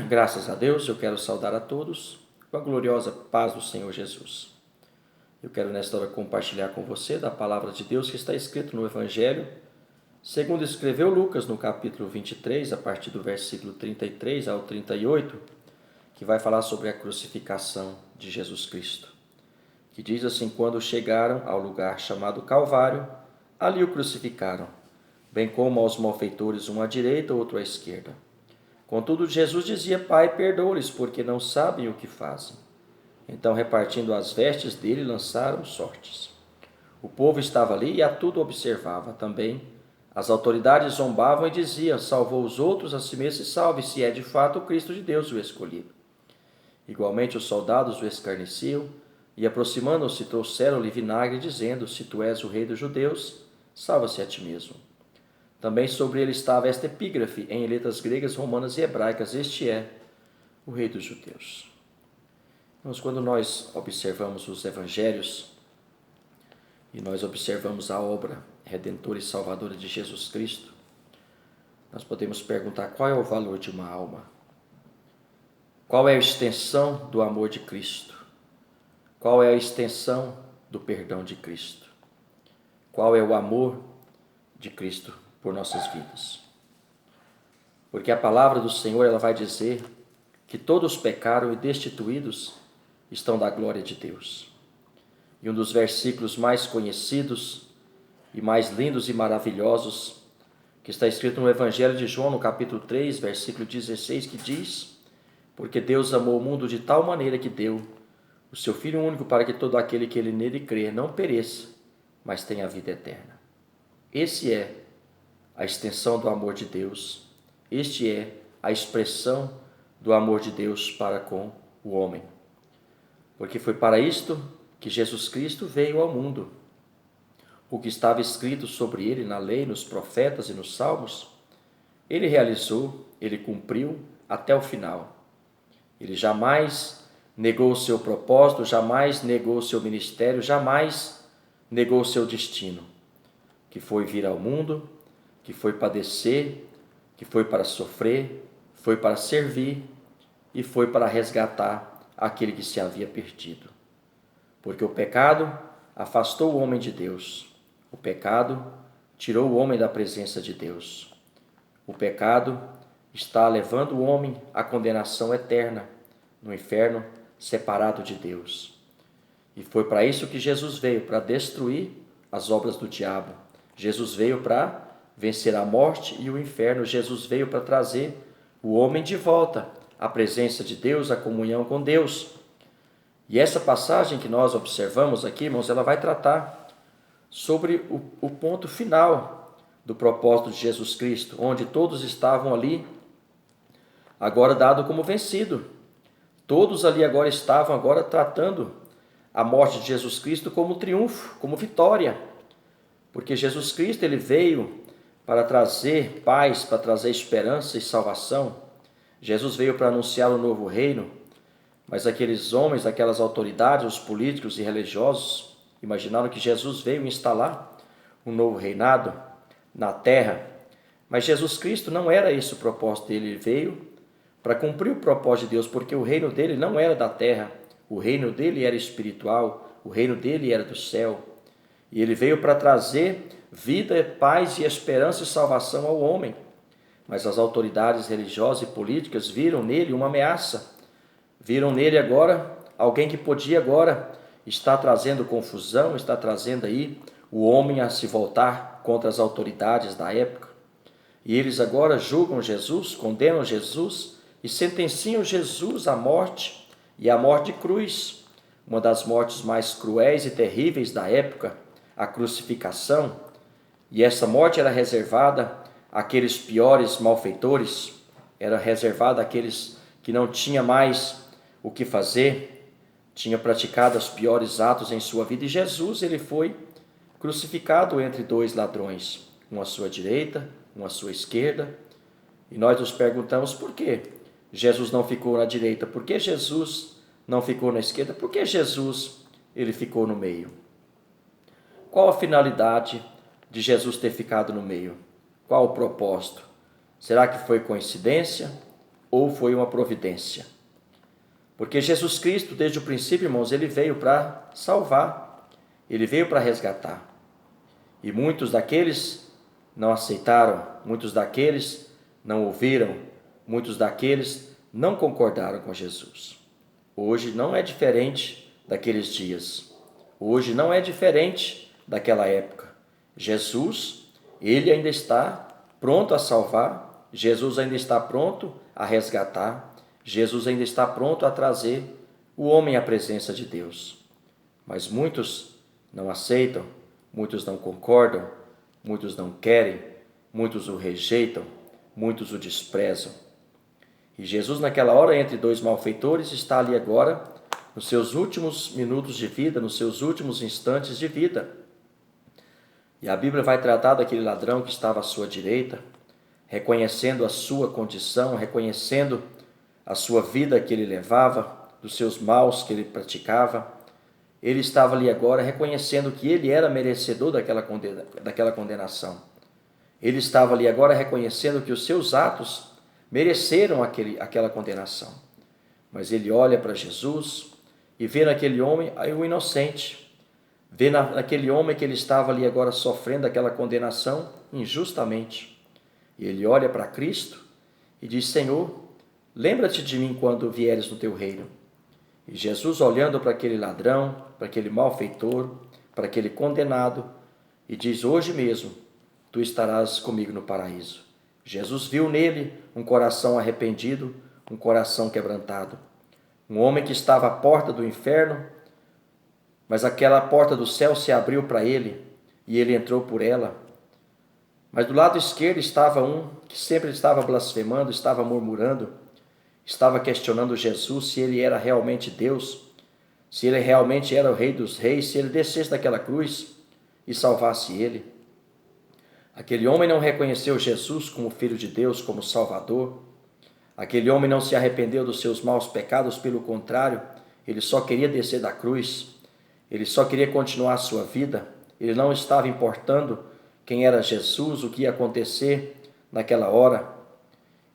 Graças a Deus, eu quero saudar a todos com a gloriosa paz do Senhor Jesus. Eu quero nesta hora compartilhar com você da palavra de Deus que está escrito no Evangelho, segundo escreveu Lucas no capítulo 23, a partir do versículo 33 ao 38, que vai falar sobre a crucificação de Jesus Cristo. Que diz assim: quando chegaram ao lugar chamado Calvário, ali o crucificaram, bem como aos malfeitores, um à direita, outro à esquerda. Contudo, Jesus dizia: Pai, perdoa-lhes, porque não sabem o que fazem. Então, repartindo as vestes dele, lançaram sortes. O povo estava ali e a tudo observava. Também as autoridades zombavam e diziam: salvou os outros, a si mesmo se salve, se é de fato o Cristo de Deus o escolhido. Igualmente os soldados o escarneciam e, aproximando-se, trouxeram-lhe vinagre, dizendo: se tu és o rei dos judeus, salva-se a ti mesmo. Também sobre ele estava esta epígrafe em letras gregas, romanas e hebraicas: este é o rei dos judeus. Mas quando nós observamos os evangelhos e nós observamos a obra redentora e salvadora de Jesus Cristo, nós podemos perguntar: qual é o valor de uma alma? Qual é a extensão do amor de Cristo? Qual é a extensão do perdão de Cristo? Qual é o amor de Cristo por nossas vidas? Porque a palavra do Senhor, ela vai dizer que todos pecaram e destituídos estão da glória de Deus. E um dos versículos mais conhecidos e mais lindos e maravilhosos, que está escrito no Evangelho de João, no capítulo 3, versículo 16, que diz: porque Deus amou o mundo de tal maneira que deu o seu Filho único, para que todo aquele que nele crer não pereça, mas tenha a vida eterna. Esse é a extensão do amor de Deus. Este é a expressão do amor de Deus para com o homem. Porque foi para isto que Jesus Cristo veio ao mundo. O que estava escrito sobre ele na lei, nos profetas e nos salmos, ele realizou, ele cumpriu até o final. Ele jamais negou o seu propósito, jamais negou o seu ministério, jamais negou o seu destino, que foi vir ao mundo, que foi padecer, que foi para sofrer, foi para servir e foi para resgatar aquele que se havia perdido. Porque o pecado afastou o homem de Deus. O pecado tirou o homem da presença de Deus. O pecado está levando o homem à condenação eterna no inferno, separado de Deus. E foi para isso que Jesus veio, para destruir as obras do diabo. Jesus veio para vencer a morte e o inferno. Jesus veio para trazer o homem de volta à presença de Deus, à comunhão com Deus. E essa passagem que nós observamos aqui, irmãos, ela vai tratar sobre o ponto final do propósito de Jesus Cristo, onde todos estavam ali, agora dado como vencido. Todos ali agora estavam tratando a morte de Jesus Cristo como triunfo, como vitória. Porque Jesus Cristo, ele veio para trazer paz, para trazer esperança e salvação. Jesus veio para anunciar o novo reino. Mas aqueles homens, aquelas autoridades, os políticos e religiosos, imaginaram que Jesus veio instalar um novo reinado na terra. Mas Jesus Cristo não era esse o propósito dele. Ele veio para cumprir o propósito de Deus, porque o reino dele não era da terra, o reino dele era espiritual, o reino dele era do céu. E ele veio para trazer vida, paz e esperança e salvação ao homem. Mas as autoridades religiosas e políticas viram nele uma ameaça. Viram nele agora alguém que podia agora estar trazendo confusão, está trazendo aí o homem a se voltar contra as autoridades da época. E eles agora julgam Jesus, condenam Jesus e sentenciam Jesus à morte, e à morte de cruz, uma das mortes mais cruéis e terríveis da época, a crucificação. E essa morte era reservada àqueles piores malfeitores, era reservada àqueles que não tinham mais o que fazer, tinham praticado os piores atos em sua vida. E Jesus, ele foi crucificado entre dois ladrões, um à sua direita, um à sua esquerda. E nós nos perguntamos por quê Jesus não ficou na direita, por que Jesus não ficou na esquerda, por que Jesus ele ficou no meio? Qual a finalidade de Jesus ter ficado no meio? Qual o propósito? Será que foi coincidência ou foi uma providência? Porque Jesus Cristo, desde o princípio, irmãos, ele veio para salvar, ele veio para resgatar. E muitos daqueles não aceitaram, muitos daqueles não ouviram, muitos daqueles não concordaram com Jesus. Hoje não é diferente daqueles dias. Hoje não é diferente daquela época. Jesus, ele ainda está pronto a salvar, Jesus ainda está pronto a resgatar, Jesus ainda está pronto a trazer o homem à presença de Deus. Mas muitos não aceitam, muitos não concordam, muitos não querem, muitos o rejeitam, muitos o desprezam. E Jesus, naquela hora, entre dois malfeitores, está ali agora, nos seus últimos minutos de vida, nos seus últimos instantes de vida. E a Bíblia vai tratar daquele ladrão que estava à sua direita, reconhecendo a sua condição, reconhecendo a sua vida que ele levava, dos seus maus que ele praticava. Ele estava ali agora reconhecendo que ele era merecedor daquela condenação. Ele estava ali agora reconhecendo que os seus atos mereceram aquela condenação. Mas ele olha para Jesus e vê naquele homem o inocente. Vê naquele homem que ele estava ali agora sofrendo aquela condenação injustamente. E ele olha para Cristo e diz: Senhor, lembra-te de mim quando vieres no teu reino. E Jesus, olhando para aquele ladrão, para aquele malfeitor, para aquele condenado, e diz: hoje mesmo tu estarás comigo no paraíso. Jesus viu nele um coração arrependido, um coração quebrantado. Um homem que estava à porta do inferno, mas aquela porta do céu se abriu para ele e ele entrou por ela. Mas do lado esquerdo estava um que sempre estava blasfemando, estava murmurando, estava questionando Jesus se ele era realmente Deus, se ele realmente era o Rei dos Reis, se ele descesse daquela cruz e salvasse ele. Aquele homem não reconheceu Jesus como Filho de Deus, como Salvador. Aquele homem não se arrependeu dos seus maus pecados, pelo contrário, ele só queria descer da cruz, ele só queria continuar a sua vida, ele não estava importando quem era Jesus, o que ia acontecer naquela hora.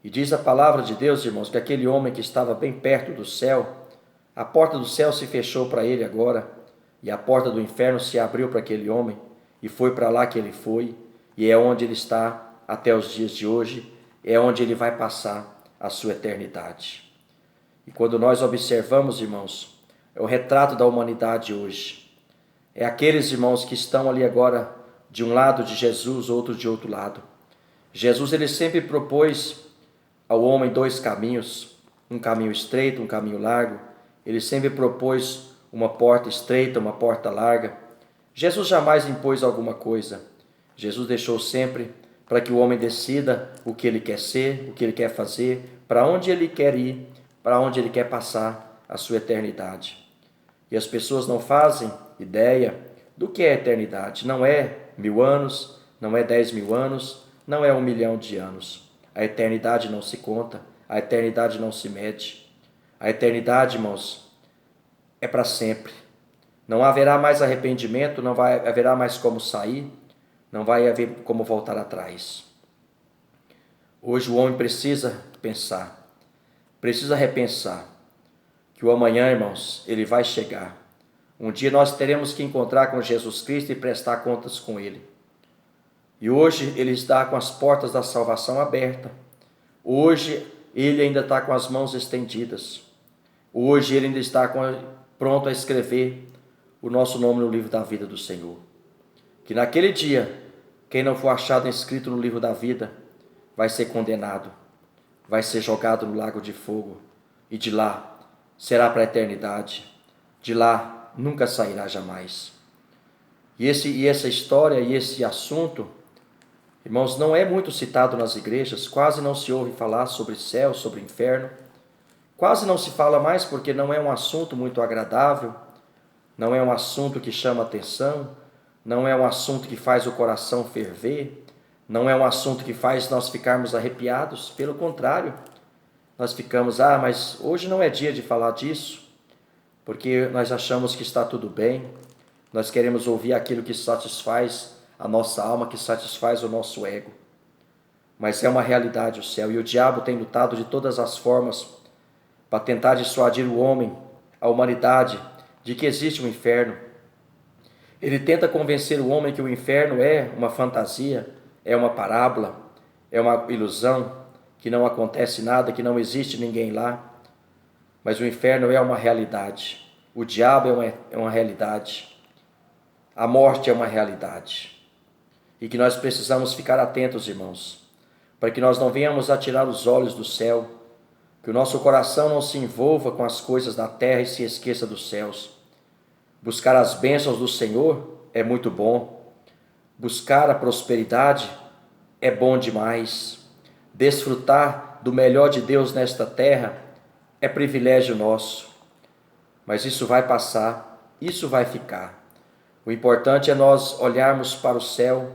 E diz a palavra de Deus, irmãos, que aquele homem que estava bem perto do céu, a porta do céu se fechou para ele agora, e a porta do inferno se abriu para aquele homem, e foi para lá que ele foi, e é onde ele está até os dias de hoje, é onde ele vai passar a sua eternidade. E quando nós observamos, irmãos, é o retrato da humanidade hoje. É aqueles irmãos que estão ali agora, de um lado de Jesus, outro de outro lado. Jesus, ele sempre propôs ao homem dois caminhos, um caminho estreito, um caminho largo. Ele sempre propôs uma porta estreita, uma porta larga. Jesus jamais impôs alguma coisa. Jesus deixou sempre para que o homem decida o que ele quer ser, o que ele quer fazer, para onde ele quer ir, para onde ele quer passar a sua eternidade. E as pessoas não fazem ideia do que é eternidade. Não é 1000 anos, não é 10.000 anos, não é 1 milhão de anos. A eternidade não se conta, a eternidade não se mede. A eternidade, irmãos, é para sempre. Não haverá mais arrependimento, não haverá mais como sair, não vai haver como voltar atrás. Hoje o homem precisa pensar, precisa repensar que o amanhã, irmãos, ele vai chegar. Um dia nós teremos que encontrar com Jesus Cristo e prestar contas com ele. E hoje ele está com as portas da salvação abertas. Hoje ele ainda está com as mãos estendidas. Hoje ele ainda está pronto a escrever o nosso nome no livro da vida do Senhor. Que naquele dia, quem não for achado inscrito no livro da vida, vai ser condenado, vai ser jogado no lago de fogo, e de lá será para a eternidade, de lá nunca sairá jamais. E essa história e esse assunto, irmãos, não é muito citado nas igrejas, quase não se ouve falar sobre céu, sobre inferno, quase não se fala mais porque não é um assunto muito agradável, não é um assunto que chama atenção, não é um assunto que faz o coração ferver, não é um assunto que faz nós ficarmos arrepiados, pelo contrário, nós ficamos, mas hoje não é dia de falar disso, porque nós achamos que está tudo bem, nós queremos ouvir aquilo que satisfaz a nossa alma, que satisfaz o nosso ego. mas é uma realidade o céu. E o diabo tem lutado de todas as formas para tentar dissuadir o homem, a humanidade, de que existe um inferno. Ele tenta convencer o homem que o inferno é uma fantasia, é uma parábola, é uma ilusão, que não acontece nada, que não existe ninguém lá. Mas o inferno é uma realidade. O diabo é uma realidade. A morte é uma realidade. E que nós precisamos ficar atentos, irmãos, para que nós não venhamos a tirar os olhos do céu, que o nosso coração não se envolva com as coisas da terra e se esqueça dos céus. Buscar as bênçãos do Senhor é muito bom. Buscar a prosperidade é bom demais. Desfrutar do melhor de Deus nesta terra é privilégio nosso. Mas isso vai passar, isso vai ficar. O importante é nós olharmos para o céu,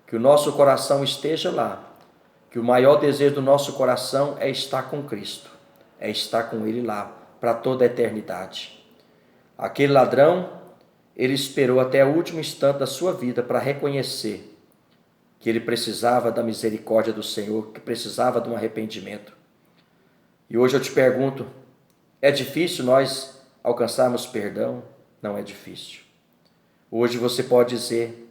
que o nosso coração esteja lá, que o maior desejo do nosso coração é estar com Cristo, é estar com Ele lá, para toda a eternidade. Aquele ladrão, ele esperou até o último instante da sua vida para reconhecer que ele precisava da misericórdia do Senhor, que precisava de um arrependimento. E hoje eu te pergunto, é difícil nós alcançarmos perdão? Não é difícil. Hoje você pode dizer,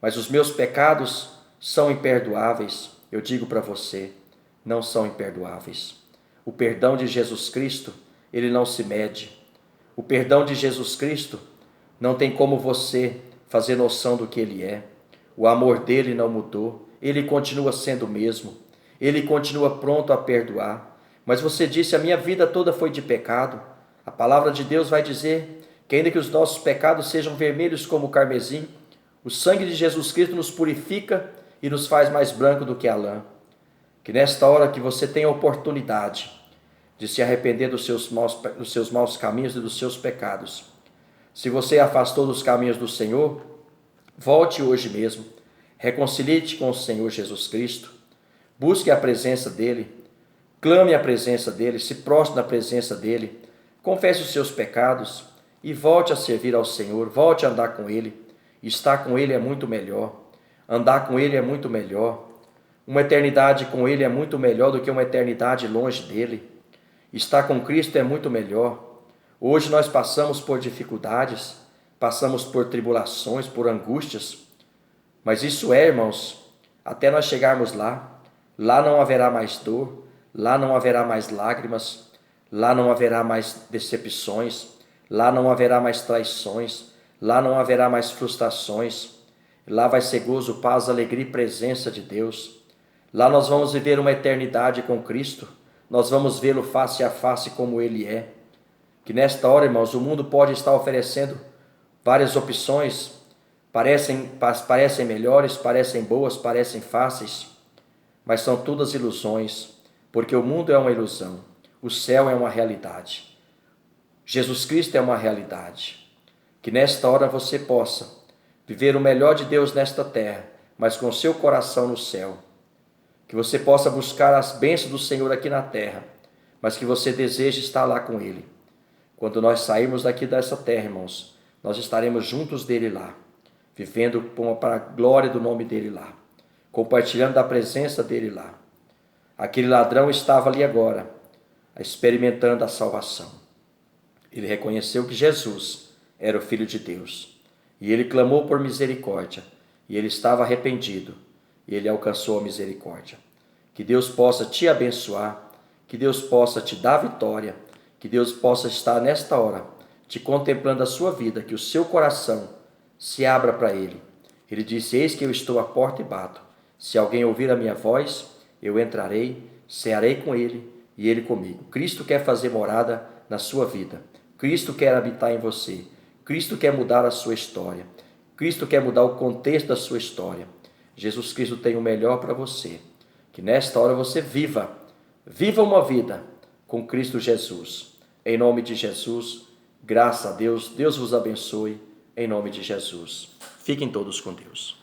mas os meus pecados são imperdoáveis. Eu digo para você, não são imperdoáveis. O perdão de Jesus Cristo, ele não se mede. O perdão de Jesus Cristo não tem como você fazer noção do que ele é. O amor dele não mudou, ele continua sendo o mesmo. Ele continua pronto a perdoar. Mas você disse, a minha vida toda foi de pecado. A palavra de Deus vai dizer que ainda que os nossos pecados sejam vermelhos como o carmesim, o sangue de Jesus Cristo nos purifica e nos faz mais branco do que a lã. Que nesta hora que você tenha a oportunidade de se arrepender dos seus maus caminhos e dos seus pecados. Se você afastou dos caminhos do Senhor, volte hoje mesmo, reconcilie-te com o Senhor Jesus Cristo, busque a presença dEle, clame a presença dEle, se prostre na presença dEle, confesse os seus pecados e volte a servir ao Senhor, volte a andar com Ele. Estar com Ele é muito melhor, andar com Ele é muito melhor, uma eternidade com Ele é muito melhor do que uma eternidade longe dEle. Estar com Cristo é muito melhor. Hoje nós passamos por dificuldades, passamos por tribulações, por angústias, mas isso é, irmãos, até nós chegarmos lá. Lá não haverá mais dor, lá não haverá mais lágrimas, lá não haverá mais decepções, lá não haverá mais traições, lá não haverá mais frustrações. Lá vai ser gozo, paz, alegria e presença de Deus. Lá nós vamos viver uma eternidade com Cristo, nós vamos vê-lo face a face como Ele é. Que nesta hora, irmãos, o mundo pode estar oferecendo várias opções, parecem melhores, parecem boas, parecem fáceis, mas são todas ilusões, porque o mundo é uma ilusão, o céu é uma realidade, Jesus Cristo é uma realidade. Que nesta hora você possa viver o melhor de Deus nesta terra, mas com seu coração no céu. Que você possa buscar as bênçãos do Senhor aqui na terra, mas que você deseje estar lá com Ele. Quando nós sairmos daqui dessa terra, irmãos, nós estaremos juntos dele lá, vivendo para a glória do nome dele lá, compartilhando da presença dele lá. Aquele ladrão estava ali agora, experimentando a salvação. Ele reconheceu que Jesus era o Filho de Deus, e ele clamou por misericórdia, e ele estava arrependido, e ele alcançou a misericórdia. Que Deus possa te abençoar, que Deus possa te dar vitória, que Deus possa estar nesta hora te contemplando a sua vida, que o seu coração se abra para Ele. Ele disse, eis que eu estou à porta e bato. Se alguém ouvir a minha voz, eu entrarei, cearei com Ele e Ele comigo. Cristo quer fazer morada na sua vida. Cristo quer habitar em você. Cristo quer mudar a sua história. Cristo quer mudar o contexto da sua história. Jesus Cristo tem o melhor para você. Que nesta hora você viva uma vida com Cristo Jesus. Em nome de Jesus, graças a Deus, Deus vos abençoe, em nome de Jesus. Fiquem todos com Deus.